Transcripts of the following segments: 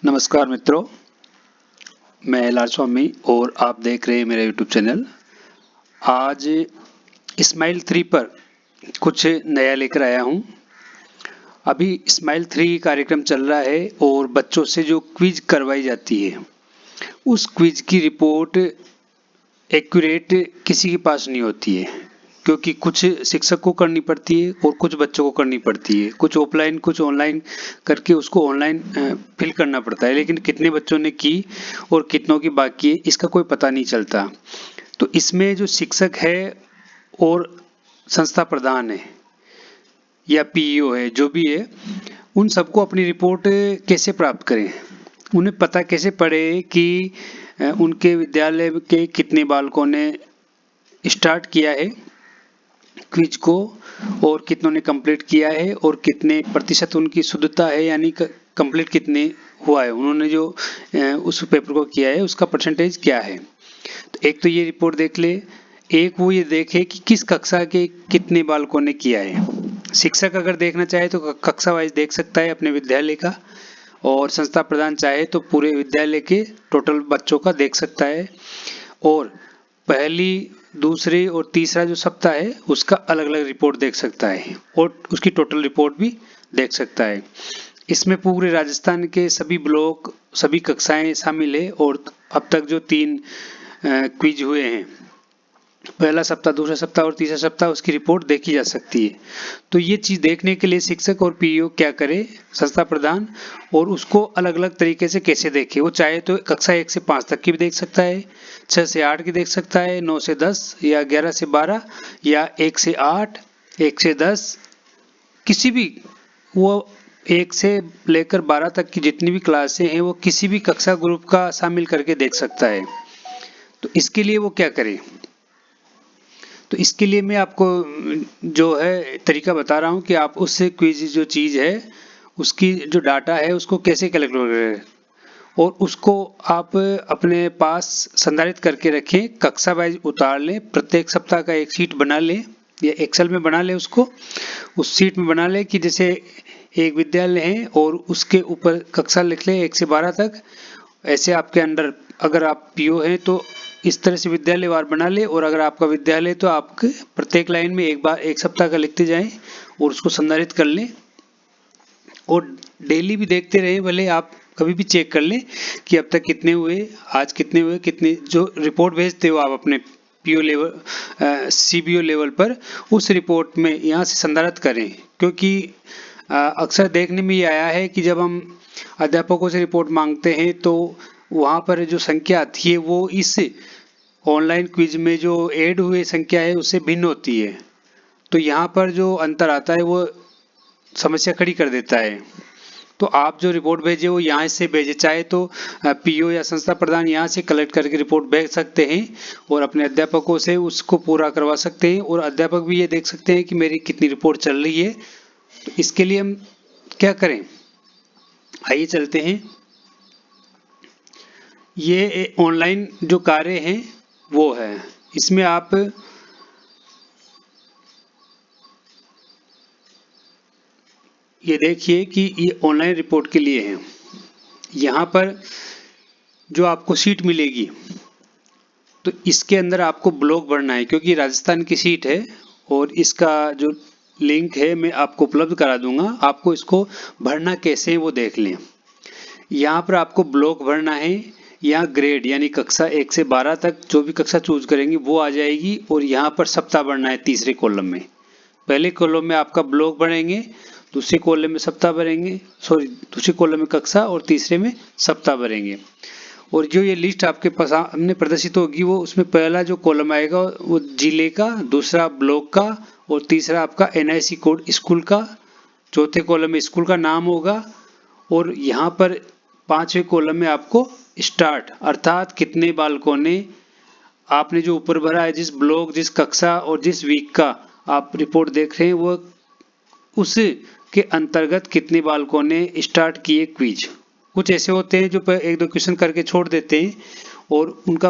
नमस्कार मित्रों, मैं लाल स्वामी और आप देख रहे हैं मेरा यूट्यूब चैनल। आज स्माइल 3 पर कुछ नया लेकर आया हूं। अभी स्माइल 3 कार्यक्रम चल रहा है और बच्चों से जो क्विज करवाई जाती है उस क्विज की रिपोर्ट एक्यूरेट किसी के पास नहीं होती है, क्योंकि कुछ शिक्षक को करनी पड़ती है और कुछ बच्चों को करनी पड़ती है। कुछ ऑफलाइन कुछ ऑनलाइन करके उसको ऑनलाइन फिल करना पड़ता है, लेकिन कितने बच्चों ने की और कितनों की बाकी है इसका कोई पता नहीं चलता। तो इसमें जो शिक्षक है और संस्था प्रधान है या पीईओ है, जो भी है, उन सबको अपनी रिपोर्ट कैसे प्राप्त करें, उन्हें पता कैसे पड़े कि उनके विद्यालय के कितने बालकों ने स्टार्ट किया है क्विज को और कितनों ने कंप्लीट किया है और कितने प्रतिशत उनकी शुद्धता है, यानी कंप्लीट कितने हुआ है, उन्होंने जो उस पेपर को किया है उसका परसेंटेज क्या है। तो एक तो ये रिपोर्ट देख ले, एक वो ये देखे कि किस कक्षा के कितने बालकों ने किया है। शिक्षक अगर देखना चाहे तो कक्षा वाइज देख सकता है अपने विद्यालय का, और संस्था प्रधान चाहे तो पूरे विद्यालय के टोटल बच्चों का देख सकता है, और पहली दूसरी और तीसरा जो सप्ताह है उसका अलग अलग रिपोर्ट देख सकता है और उसकी टोटल रिपोर्ट भी देख सकता है। इसमें पूरे राजस्थान के सभी ब्लॉक सभी कक्षाएं शामिल है और अब तक जो 3 क्विज हुए हैं, पहला सप्ताह दूसरा सप्ताह और तीसरा सप्ताह, उसकी रिपोर्ट देखी जा सकती है। तो ये चीज देखने के लिए शिक्षक और पीईओ क्या करे, संस्था प्रधान, और उसको अलग अलग तरीके से कैसे देखे। वो चाहे तो कक्षा 1 से 5 तक की भी देख सकता है, 6 से 8 की देख सकता है, 9 से 10 या 11 से 12 या 1 से 8, 1 से 10, किसी भी, वो 1 से लेकर 12 तक की जितनी भी क्लासें हैं वो किसी भी कक्षा ग्रुप का शामिल करके देख सकता है। तो इसके लिए वो क्या करे, तो इसके लिए मैं आपको जो है तरीका बता रहा हूँ कि आप उससे क्विज जो चीज़ है उसकी जो डाटा है उसको कैसे कलेक्ट करें और उसको आप अपने पास संधारित करके रखें, कक्षा वाइज उतार लें, प्रत्येक सप्ताह का एक शीट बना लें या एक्सेल में बना लें, उसको उस शीट में बना लें कि जैसे एक विद्यालय है और उसके ऊपर कक्षा लिख लें 1 से 12 तक। ऐसे आपके अंडर अगर आप पीओ हैं तो इस तरह से विद्यालय वार बना ले, और अगर आपका विद्यालय तो आपके प्रत्येक लाइन में एक बार एक सप्ताह का लिखते जाएं और उसको संधारित कर लें और डेली भी देखते रहें। भले आप कभी भी चेक कर लें कि अब तक कितने हुए, आज कितने हुए, कितने जो रिपोर्ट भेजते हो आप अपने पीओ लेवल सीबीओ लेवल पर, उस रिपोर्ट में यहाँ से संधारित करें। क्योंकि अक्सर देखने में ये आया है कि जब हम अध्यापकों से रिपोर्ट मांगते हैं तो वहाँ पर जो संख्या आती है वो इस ऑनलाइन क्विज में जो ऐड हुए संख्या है उससे भिन्न होती है। तो यहाँ पर जो अंतर आता है वो समस्या खड़ी कर देता है। तो आप जो रिपोर्ट भेजे वो यहाँ से भेजे, चाहे तो पीओ या संस्था प्रधान यहाँ से कलेक्ट करके रिपोर्ट भेज सकते हैं और अपने अध्यापकों से उसको पूरा करवा सकते हैं, और अध्यापक भी ये देख सकते हैं कि मेरी कितनी रिपोर्ट चल रही है। तो इसके लिए हम क्या करें, आइए चलते हैं। ये ऑनलाइन जो कार्य हैं वो है, इसमें आप ये देखिए कि ये ऑनलाइन रिपोर्ट के लिए है। यहाँ पर जो आपको सीट मिलेगी तो इसके अंदर आपको ब्लॉक भरना है, क्योंकि राजस्थान की सीट है और इसका जो लिंक है मैं आपको उपलब्ध करा दूंगा। आपको इसको भरना कैसे है वो देख लें। यहाँ पर आपको ब्लॉक भरना है, यहाँ ग्रेड यानी कक्षा 1 से 12 तक जो भी कक्षा चूज करेंगे वो आ जाएगी, और यहाँ पर सप्ताह भरना है तीसरे कॉलम में। पहले कॉलम में आपका ब्लॉक भरेंगे, दूसरे कॉलम में सप्ताह भरेंगे, दूसरे कॉलम में कक्षा और तीसरे में सप्ताह भरेंगे। और जो ये लिस्ट आपके पास सामने प्रदर्शित होगी वो उसमें पहला जो कॉलम आएगा वो जिले का, दूसरा ब्लॉक का और तीसरा आपका एनआईसी कोड स्कूल का, चौथे कॉलम में स्कूल का नाम होगा, और यहाँ पर 5वें कॉलम में आपको स्टार्ट अर्थात कितने बालकों ने आपने जो ऊपर भरा है, जिस ब्लॉक जिस कक्षा और जिस वीक का आप रिपोर्ट देख रहे हैं वो उस के अंतर्गत कितने बालकों ने स्टार्ट किए क्विज। कुछ ऐसे होते हैं जो 1-2 क्वेश्चन करके छोड़ देते हैं और उनका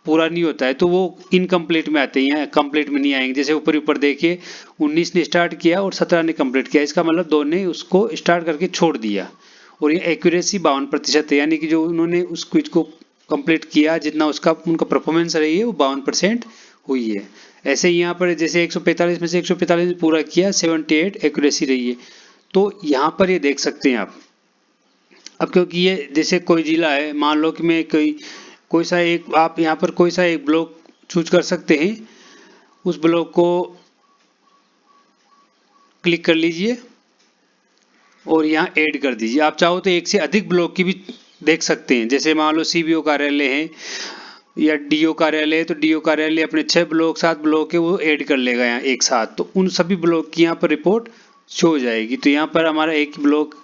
पूरा नहीं होता है तो वो इनकम्प्लीट में आते हैं, कंप्लीट में नहीं आएंगे। जैसे ऊपर ऊपर देखिए 19 ने स्टार्ट किया और 17 ने कंप्लीट किया, इसका मतलब 2 ने उसको स्टार्ट करके छोड़ दिया और ये एक्यूरेसी 52% है, यानी कि जो उन्होंने उस क्विज को कंप्लीट किया, जितना उसका उनका परफॉर्मेंस रही है वो 52% हुई है। ऐसे ही यहाँ पर जैसे 145 में से 145 पूरा किया, 78 एक्यूरेसी रही है। तो यहाँ पर ये देख सकते हैं आप। अब क्योंकि ये जैसे कोई जिला है, मान लो कि मैं कोई सा एक, आप यहाँ पर कोई सा एक ब्लॉक चूज कर सकते हैं, उस ब्लॉक को क्लिक कर लीजिए और यहाँ ऐड कर दीजिए। आप चाहो तो एक से अधिक ब्लॉक की भी देख सकते हैं, जैसे मान लो सीबीओ कार्यालय है या डीओ कार्यालय है, तो डीओ कार्यालय अपने 6 ब्लॉक 7 ब्लॉक है वो ऐड कर लेगा यहाँ एक साथ, तो उन सभी ब्लॉक की यहाँ पर रिपोर्ट शो हो जाएगी। तो यहाँ पर हमारा एक ब्लॉक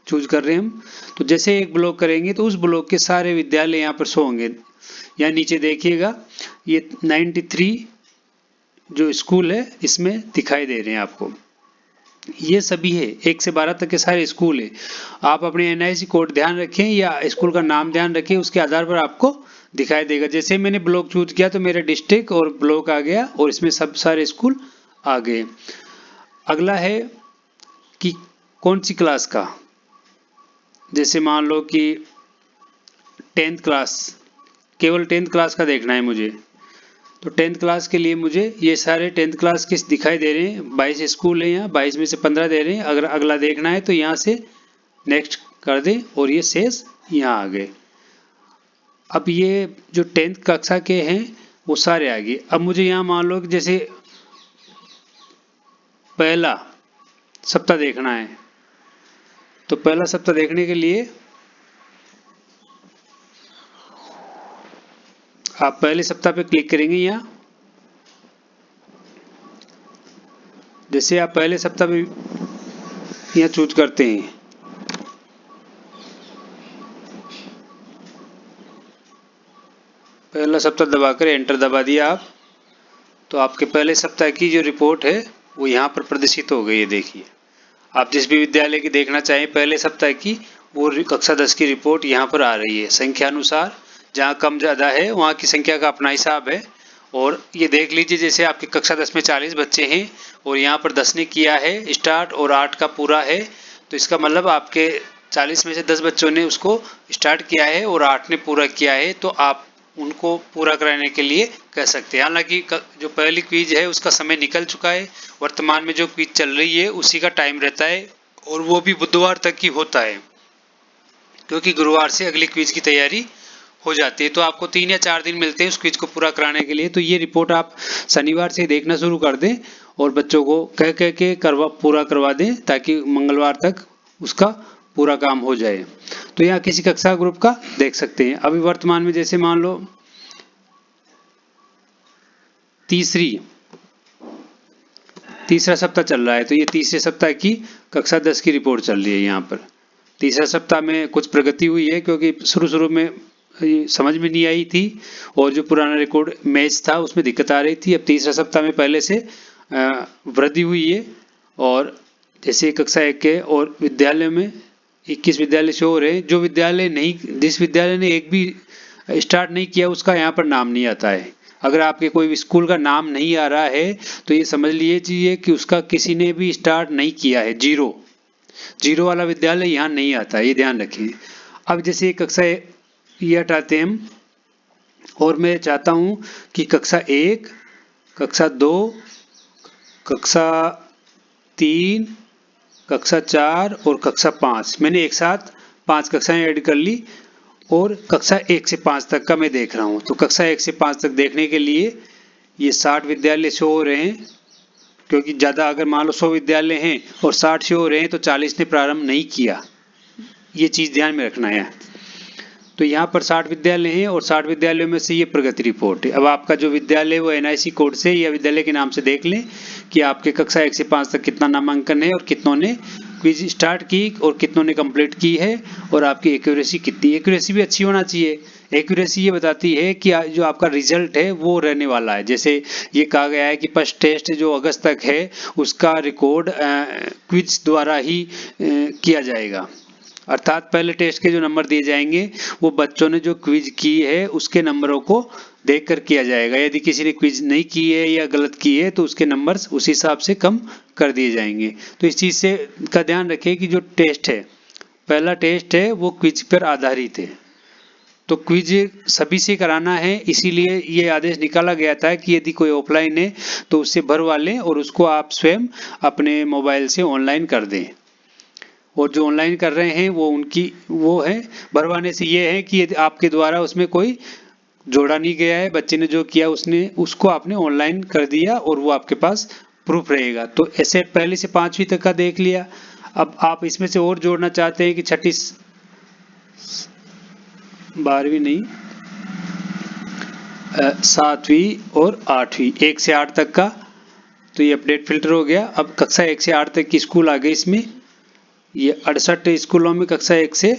चूज कर रहे हैं हम, तो जैसे एक ब्लॉक करेंगे तो उस ब्लॉक के सारे विद्यालय यहाँ पर शो होंगे। यहाँ नीचे देखिएगा ये 93 जो स्कूल है इसमें दिखाई दे रहे हैं आपको, ये सभी है 1 से 12 तक के सारे स्कूल है। आप अपने एनआईसी कोड ध्यान रखें या स्कूल का नाम ध्यान रखें, उसके आधार पर आपको दिखाई देगा। जैसे मैंने ब्लॉक चूज किया तो मेरा डिस्ट्रिक्ट और ब्लॉक आ गया और इसमें सब सारे स्कूल आ गए। अगला है कि कौन सी क्लास का, जैसे मान लो कि 10th क्लास, केवल 10th क्लास का देखना है मुझे, तो 10th क्लास के लिए मुझे ये सारे 10th क्लास के दिखाई दे रहे हैं। 22 स्कूल है यहाँ, 22 में से 15 दे रहे हैं। अगर अगला देखना है तो यहाँ से नेक्स्ट कर दें और ये शेष यहाँ आ गए। अब ये जो 10th कक्षा के हैं वो सारे आ गए। अब मुझे यहाँ मान लो कि जैसे पहला सप्ताह देखना है, तो पहला सप्ताह देखने के लिए आप पहले सप्ताह पे क्लिक करेंगे। यहाँ जैसे आप पहले सप्ताह पे यहाँ चूज करते हैं, पहला सप्ताह दबाकर एंटर दबा दिया आप, तो आपके पहले सप्ताह की जो रिपोर्ट है वो यहाँ पर प्रदर्शित हो गई है। देखिए, आप जिस भी विद्यालय की देखना चाहें पहले सप्ताह की, वो कक्षा 10 की रिपोर्ट यहाँ पर आ रही है संख्या अनुसार। जहाँ कम ज़्यादा है वहाँ की संख्या का अपना हिसाब है। और ये देख लीजिए, जैसे आपकी कक्षा 10 में 40 बच्चे हैं और यहाँ पर 10 ने किया है स्टार्ट और 8 का पूरा है, तो इसका मतलब आपके 40 में से 10 बच्चों ने उसको स्टार्ट किया है और 8 ने पूरा किया है, तो आप उनको पूरा कराने के लिए कह सकते हैं। हालांकि जो पहली क्विज है उसका समय निकल चुका है, वर्तमान में जो क्विज चल रही है उसी का टाइम रहता है और वो भी बुधवार तक की होता है, क्योंकि गुरुवार से अगली क्विज की तैयारी हो जाती है। तो आपको 3 या 4 दिन मिलते हैं उस क्विज को पूरा कराने के लिए। तो ये रिपोर्ट आप शनिवार से देखना शुरू कर दें और बच्चों को कह के पूरा करवा दें, ताकि मंगलवार तक उसका पूरा काम हो जाए। तो यहाँ किसी कक्षा ग्रुप का देख सकते हैं। अभी वर्तमान में जैसे मान लो तीसरा सप्ताह चल रहा है, तो ये तीसरे सप्ताह की कक्षा 10 की रिपोर्ट चल रही है। यहाँ पर तीसरा सप्ताह में कुछ प्रगति हुई है, क्योंकि शुरू में समझ में नहीं आई थी और जो पुराना रिकॉर्ड मैच था उसमें दिक्कत आ रही थी। अब तीसरा सप्ताह में पहले से वृद्धि हुई है। और जैसे कक्षा 1 के और विद्यालय में 21 विद्यालय शो हो रहे हैं। जो विद्यालय नहीं, जिस विद्यालय ने एक भी स्टार्ट नहीं किया उसका यहाँ पर नाम नहीं आता है। अगर आपके कोई स्कूल का नाम नहीं आ रहा है तो ये समझ लीजिए कि उसका किसी ने भी स्टार्ट नहीं किया है। जीरो वाला विद्यालय यहाँ नहीं आता, ये ध्यान रखिए। अब जैसे कक्षा ये हटाते हैं हम, और मैं चाहता हूँ कि कक्षा 1, कक्षा 2, कक्षा 3, कक्षा 4 और कक्षा 5, मैंने एक साथ 5 कक्षाएं ऐड कर ली और कक्षा 1 से 5 तक का मैं देख रहा हूँ। तो कक्षा 1 से 5 तक देखने के लिए ये 60 विद्यालय शो हो रहे हैं, क्योंकि ज़्यादा अगर मान लो 100 विद्यालय हैं और 60 शो हो रहे हैं तो 40 ने प्रारंभ नहीं किया, ये चीज़ ध्यान में रखना है। तो यहाँ पर 60 विद्यालय हैं और 60 विद्यालयों में से ये प्रगति रिपोर्ट है। अब आपका जो विद्यालय वो एनआईसी कोड से या विद्यालय के नाम से देख लें कि आपके कक्षा 1 से 5 तक कितना नामांकन है और कितनों ने क्विज स्टार्ट की और कितनों ने कंप्लीट की है, और आपकी एक्यूरेसी कितनी। एक्यूरेसी भी अच्छी होना चाहिए। एक्यूरेसी ये बताती है कि जो आपका रिजल्ट है वो रहने वाला है। जैसे ये कहा गया है कि फर्स्ट टेस्ट जो अगस्त तक है उसका रिकॉर्ड क्विज द्वारा ही किया जाएगा, अर्थात पहले टेस्ट के जो नंबर दिए जाएंगे वो बच्चों ने जो क्विज की है उसके नंबरों को देखकर किया जाएगा। यदि किसी ने क्विज नहीं की है या गलत की है तो उसके नंबर्स उस हिसाब से कम कर दिए जाएंगे। तो इस चीज़ से का ध्यान रखें कि जो टेस्ट है पहला टेस्ट है वो क्विज पर आधारित है, तो क्विज सभी से कराना है, इसीलिए ये आदेश निकाला गया था कि यदि कोई ऑफलाइन है तो उससे भरवा लें और उसको आप स्वयं अपने मोबाइल से ऑनलाइन कर दें। और जो ऑनलाइन कर रहे हैं वो है भरवाने से ये है कि यदि आपके द्वारा उसमें कोई जोड़ा नहीं गया है, बच्चे ने जो किया उसको आपने ऑनलाइन कर दिया और वो आपके पास प्रूफ रहेगा। तो ऐसे पहले से 5वीं तक का देख लिया। अब आप इसमें से और जोड़ना चाहते हैं कि 12वीं नहीं, 7वीं और 8वीं, 1 से 8 तक का, तो ये अपडेट फिल्टर हो गया। अब कक्षा 1 से 8 तक की स्कूल आ गई इसमें, ये 68 स्कूलों में कक्षा 1 से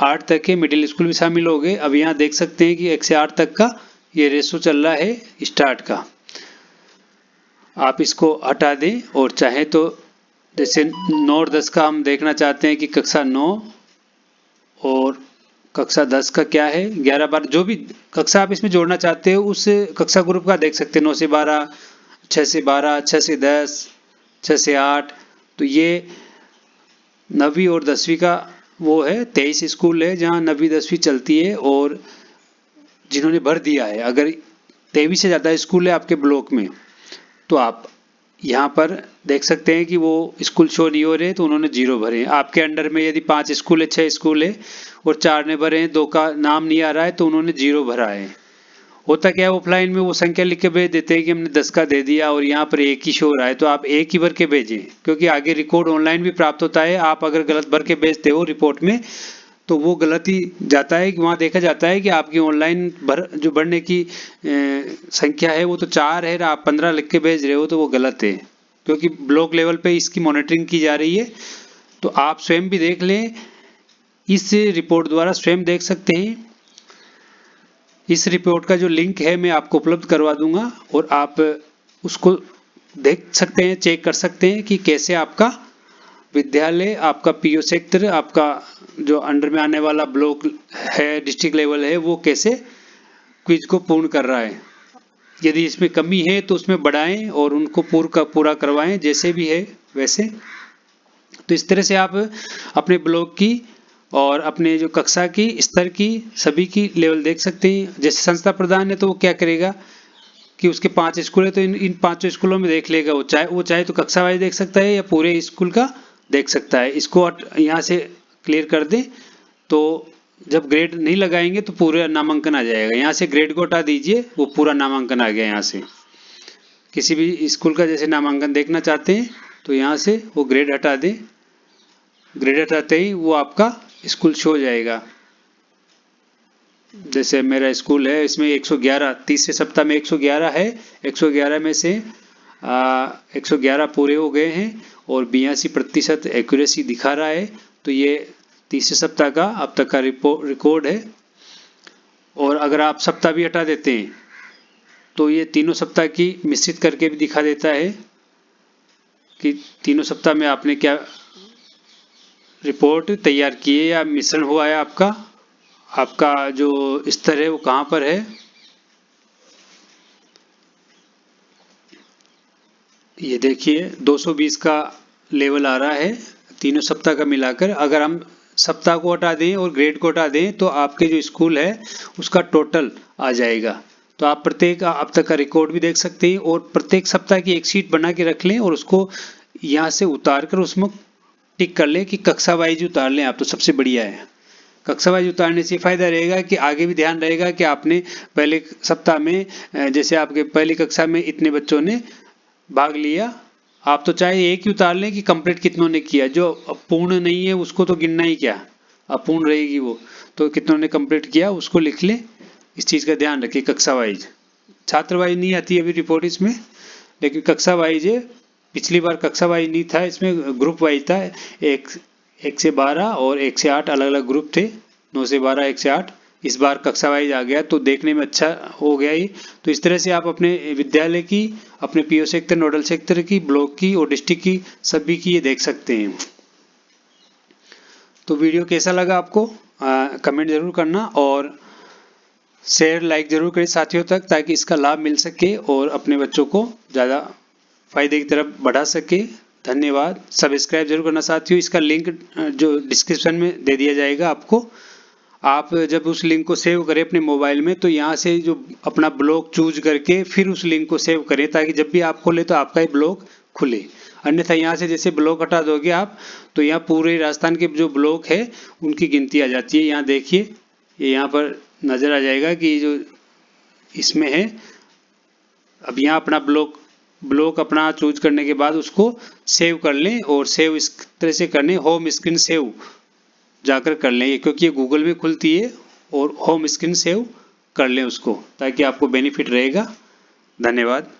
8 तक के मिडिल स्कूल भी शामिल हो गए। अब यहाँ देख सकते हैं कि 1 से 8 तक का ये रेशो चल रहा है स्टार्ट का। आप इसको हटा दें और चाहे तो जैसे 9 और 10 का हम देखना चाहते हैं कि कक्षा 9 और कक्षा 10 का क्या है, 11 12 जो भी कक्षा आप इसमें जोड़ना चाहते हो उस कक्षा ग्रुप का देख सकते हैं। 9 से 12, 6 से 12, 6 से 10, 6 से 8। तो ये 9वीं और 10वीं का वो है, 23 स्कूल है जहाँ 9वीं 10वीं चलती है। और जिन्होंने भर दिया है, अगर 23 से ज़्यादा स्कूल है आपके ब्लॉक में, तो आप यहाँ पर देख सकते हैं कि वो स्कूल शो नहीं हो रहे, तो उन्होंने 0 भरे हैं। आपके अंडर में यदि 5 स्कूल है, 6 स्कूल है और 4 ने भरे हैं, 2 का नाम नहीं आ रहा है, तो उन्होंने 0 भरा है। होता क्या है, ऑफलाइन में वो संख्या लिख के भेज देते हैं कि हमने 10 का दे दिया और यहाँ पर 1 ही शो हो रहा है, तो आप 1 ही भर के भेजें, क्योंकि आगे रिकॉर्ड ऑनलाइन भी प्राप्त होता है। आप अगर गलत भर के भेजते हो रिपोर्ट में, तो वो गलत ही जाता है कि वहाँ देखा जाता है कि आपकी ऑनलाइन जो भरने की संख्या है वो तो 4 है, आप 15 लिख के भेज रहे हो, तो वो गलत है, क्योंकि ब्लॉक लेवल पे इसकी मॉनिटरिंग की जा रही है। तो आप स्वयं भी देख लें, इस रिपोर्ट द्वारा स्वयं देख सकते हैं। इस रिपोर्ट का जो लिंक है मैं आपको उपलब्ध करवा दूंगा और आप उसको देख सकते हैं, चेक कर सकते हैं कि कैसे आपका विद्यालय, आपका पीओ सेक्टर, आपका जो अंडर में आने वाला ब्लॉक है, डिस्ट्रिक्ट लेवल है, वो कैसे क्विज को पूर्ण कर रहा है। यदि इसमें कमी है तो उसमें बढ़ाएं और उनको पूरा करवाएं, जैसे भी है वैसे। तो इस तरह से आप अपने ब्लॉक की और अपने जो कक्षा की स्तर की सभी की लेवल देख सकते हैं। जैसे संस्था प्रधान है तो वो क्या करेगा कि उसके 5 स्कूल है, तो इन 5 स्कूलों में देख लेगा। वो चाहे तो कक्षा वाइज देख सकता है या पूरे स्कूल का देख सकता है। इसको यहाँ से क्लियर कर दें, तो जब ग्रेड नहीं लगाएंगे तो पूरा नामांकन आ जाएगा। यहाँ से ग्रेड को हटा दीजिए, वो पूरा नामांकन आ गया। यहाँ से किसी भी स्कूल का जैसे नामांकन देखना चाहते हैं तो यहाँ से वो ग्रेड हटा दें, ग्रेड हटाते ही वो आपका स्कूल शो हो जाएगा। जैसे मेरा स्कूल है, इसमें 111 तीसरे सप्ताह में 111 है, 111 में से 111 पूरे हो गए हैं और 82% एक्यूरेसी दिखा रहा है। तो ये तीसरे सप्ताह का अब तक का रिकॉर्ड है। और अगर आप सप्ताह भी हटा देते हैं तो ये तीनों सप्ताह की मिश्रित करके भी दिखा देता है कि तीनों सप्ताह में आपने क्या रिपोर्ट तैयार की है या मिश्रण हुआ है, आपका जो स्तर है वो कहाँ पर है। ये देखिए 220 का लेवल आ रहा है तीनों सप्ताह का मिलाकर। अगर हम सप्ताह को हटा दें और ग्रेड को हटा दें तो आपके जो स्कूल है उसका टोटल आ जाएगा। तो आप प्रत्येक अब तक का रिकॉर्ड भी देख सकते हैं और प्रत्येक सप्ताह की एक शीट बना के रख लें और उसको यहाँ से उतार कर उसमें टिक कर लें कि कक्षा वाइज उतार लें आप, तो सबसे बढ़िया है। कक्षा वाइज उतारने से फायदा रहेगा कि आगे भी ध्यान रहेगा कि आपने पहले सप्ताह में जैसे आपके पहली कक्षा में इतने बच्चों ने भाग लिया, आप तो चाहे एक ही उतार लें कि कंप्लीट कितनों ने किया। जो पूर्ण नहीं है उसको तो गिनना ही क्या, अपूर्ण रहेगी वो, तो कितनों ने कंप्लीट किया उसको लिख लें। इस चीज़ का ध्यान रखिए। कक्षा वाइज, छात्र वाइज नहीं आती अभी रिपोर्ट इसमें, लेकिन कक्षा वाइज है। पिछली बार कक्षा वाइज नहीं था, इसमें ग्रुप वाइज था। 1 से 12 और 1 से 8 अलग अलग ग्रुप थे, 9 से 12, 1 से 8। इस बार कक्षा वाइज आ गया तो देखने में अच्छा हो गया ही। तो इस तरह से आप अपने विद्यालय की, अपने पीओ सेक्टर, नोडल सेक्टर की, ब्लॉक की और डिस्ट्रिक्ट की सभी की ये देख सकते हैं। तो वीडियो कैसा लगा आपको कमेंट जरूर करना और शेयर लाइक जरूर करें साथियों तक, ताकि इसका लाभ मिल सके और अपने बच्चों को ज़्यादा फायदे की तरफ बढ़ा सके। धन्यवाद। सब्सक्राइब जरूर करना साथियों। इसका लिंक जो डिस्क्रिप्शन में दे दिया जाएगा आपको। आप जब उस लिंक को सेव करें अपने मोबाइल में तो यहाँ से जो अपना ब्लॉग चूज करके फिर उस लिंक को सेव करें, ताकि जब भी आप खोले तो आपका ही ब्लॉग खुले। अन्यथा यहाँ से जैसे ब्लॉग हटा दोगे आप तो यहाँ पूरे राजस्थान के जो ब्लॉग है उनकी गिनती आ जाती है। यहाँ देखिए, ये यहाँ पर नजर आ जाएगा कि जो इसमें है। अब यहाँ अपना ब्लॉग अपना चूज करने के बाद उसको सेव कर लें, और सेव इस तरह से करने, होम स्क्रीन सेव जाकर कर लें, क्योंकि ये गूगल में खुलती है। और होम स्क्रीन सेव कर लें उसको, ताकि आपको बेनिफिट रहेगा। धन्यवाद।